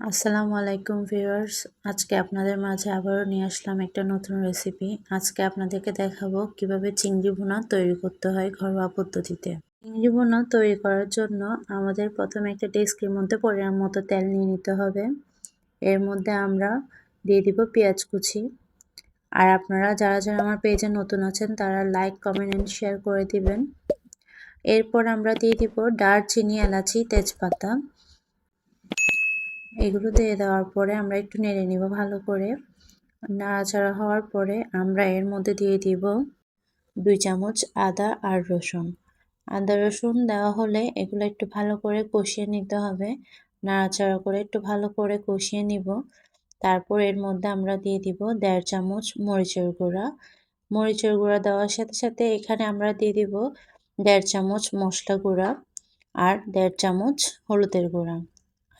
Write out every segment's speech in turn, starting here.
আসসালামু আলাইকুম ভিউয়ার্স। আজকে আপনাদের মাঝে আবারও নিয়ে আসলাম একটা নতুন রেসিপি। আজকে আপনাদেরকে দেখাবো কিভাবে চিংড়ি ভুনা তৈরি করতে হয় ঘরোয়া পদ্ধতিতে। চিংড়ি ভুনা তৈরি করার জন্য আমাদের প্রথমে একটা ডেক্সির মধ্যে পরিমাণ মতো তেল নিয়ে নিতে হবে। এর মধ্যে আমরা দিয়ে দিব পেঁয়াজ কুচি। আর আপনারা যারা যারা আমার পেজে নতুন আছেন তারা লাইক, কমেন্ট এন্ড শেয়ার করে দিবেন। এরপর আমরা দিয়ে দিব দারচিনি, এলাচি, তেজপাতা। এগুলো দিয়ে দেওয়ার পরে আমরা একটু নেড়ে নিব ভালো করে। নাড়াচাড়া হওয়ার পরে আমরা এর মধ্যে দিয়ে দিব 2 চামচ আদা আর রসুন। আদা রসুন দেওয়া হলে এগুলো একটু ভালো করে কষিয়ে নিতে হবে। নাড়াচাড়া করে একটু ভালো করে কষিয়ে নিব। তারপর এর মধ্যে আমরা দিয়ে দিব 1.5 চামচ মরিচের গুঁড়া। মরিচের গুঁড়া দেওয়ার সাথে সাথে এখানে আমরা দিয়ে দিব 1.5 চামচ মশলা গুঁড়া আর 1.5 চামচ হলুদের গুঁড়া।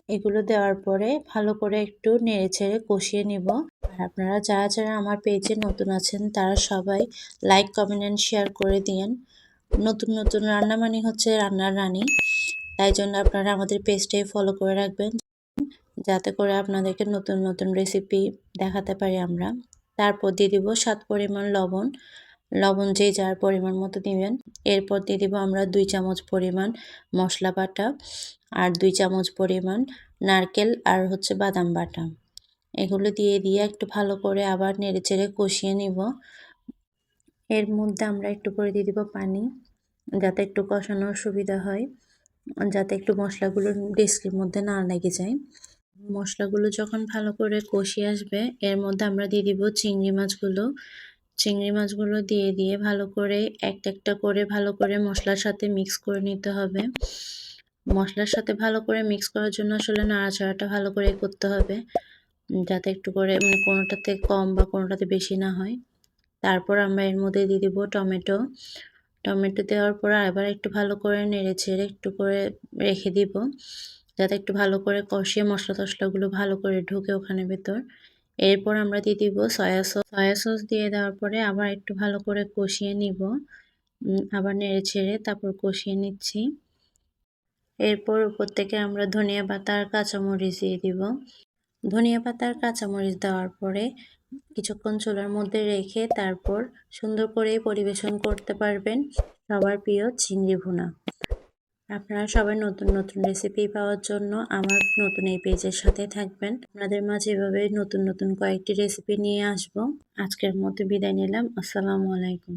এগুলো দেওয়ার পরে ভালো করে একটু নেড়েচেড়ে কষিয়ে নিব। আর আপনারা যারা যারা আমার পেজে নতুন আছেন তারা সবাই লাইক, কমেন্ট এন্ড শেয়ার করে দিয়েন। নতুন নতুন রান্না মানে হচ্ছে রান্নার রানী, তাই জন্য আপনারা আমাদের পেজটাই ফলো করে রাখবেন যাতে করে আপনাদেরকে নতুন নতুন রেসিপি দেখাতে পারি আমরা। তারপর দিয়ে দিব স্বাদ পরিমাণ লবণ। লবণ যে যার পরিমাণ মতো দিবেন। এরপর দিয়ে দিব আমরা 2 চামচ পরিমাণ মশলা বাটা আর 2 চামচ পরিমাণ নারকেল আর বাদাম বাটা। এগুলো দিয়ে একটু ভালো করে আবার নেড়েচেড়ে কষিয়ে নিব। এর মধ্যে আমরা একটু করে দিয়ে দিব পানি, যাতে একটু কষানোর সুবিধা হয়, যাতে একটু মশলাগুলো ডেক্সির মধ্যে না লেগে যায়। মশলাগুলো যখন ভালো করে কষিয়ে আসবে এর মধ্যে আমরা দিয়ে দিব চিংড়ি মাছগুলো। চিংড়ি মাছগুলো দিয়ে ভালো করে একটা করে ভালো করে মশলার সাথে মিক্স করে নিতে হবে। মশলার সাথে ভালো করে মিক্স করার জন্য আসলে নাড়াচাড়াটা ভালো করে করতে হবে, যাতে একটু করে কোনোটাতে কম বা কোনোটাতে বেশি না হয়। তারপর আমরা এর মধ্যে দিয়ে দিব টমেটো। টমেটো দেওয়ার পর আবার একটু ভালো করে নেড়েচেড়ে একটু করে রেখে দিব, যাতে একটু ভালো করে কষিয়ে মশলা-টশলাগুলো ভালো করে ঢুকে ওখানে ভেতর। এরপর আমরা দিয়ে দিব সয়া সস। সয়া সস দিয়ে দেওয়ার পরে আবার একটু ভালো করে কষিয়ে নিব। আবার নেড়েচেড়ে তারপর কষিয়ে নিচ্ছি। এরপর উপর থেকে আমরা ধনিয়া পাতা আর কাঁচামরিচ দিয়ে দিব। ধনিয়া পাতা আর কাঁচামরিচ দেওয়ার পরে কিছুক্ষণ চুলার মধ্যে রেখে তারপর সুন্দর করে পরিবেশন করতে পারবেন সবার প্রিয় চিংড়ি ভুনা। আপনারা সবাই নতুন নতুন রেসিপি পাওয়ার জন্য আমার নতুন এই পেজের সাথে থাকবেন। আপনাদের মাঝে এভাবে নতুন নতুন কয়েকটি রেসিপি নিয়ে আসব। আজকের মতো বিদায় নিলাম। আসসালামু আলাইকুম।